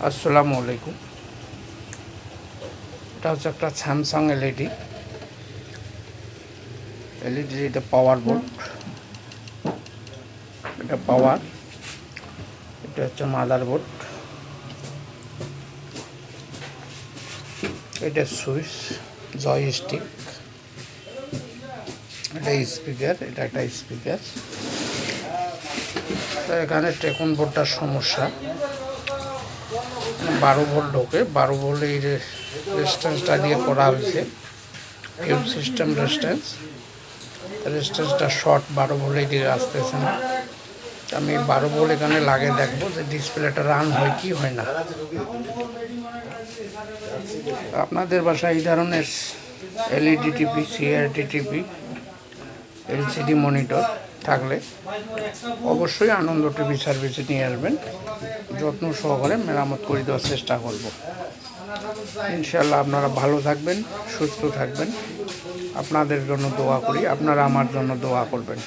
আসসালামু আলাইকুম। এটা হচ্ছে একটা স্যামসাং এলইডি। এটা পাওয়ার বোর্ড, এটা পাওয়ার, এটা হচ্ছে মাদার বোর্ড, এটা সুইচ, জয়স্টিক, এটা স্পিকার, এটা একটা স্পিকার। তো এখানে টেকন বোর্ডটার সমস্যা, 12 ভোল্ট ঢোকে, 12 ভোল্ট এই রেজিস্ট্যান্সটা দিয়ে করা হয়েছে, ফিউজ সিস্টেম রেজিস্ট্যান্সটা শর্ট, 12 ভোল্ট এই দিকে আসতেছে না। আমি 12 ভোল্ট এখানে লাগে দেখবো যে ডিসপ্লেটা রান হয় কি হয় না। আপনাদের বাসায় এই ধরনের LED TV, CRT TV, LCD monitor থাকলে অবশ্যই আনন্দ টিভি সার্ভিসে নিয়ে আসবেন, যত্ন সহকারে মেরামত করে দেওয়ার চেষ্টা করব। ইনশাআল্লাহ আপনারা ভালো থাকবেন, সুস্থ থাকবেন। আপনাদের জন্য দোয়া করি, আপনারা আমার জন্য দোয়া করবেন।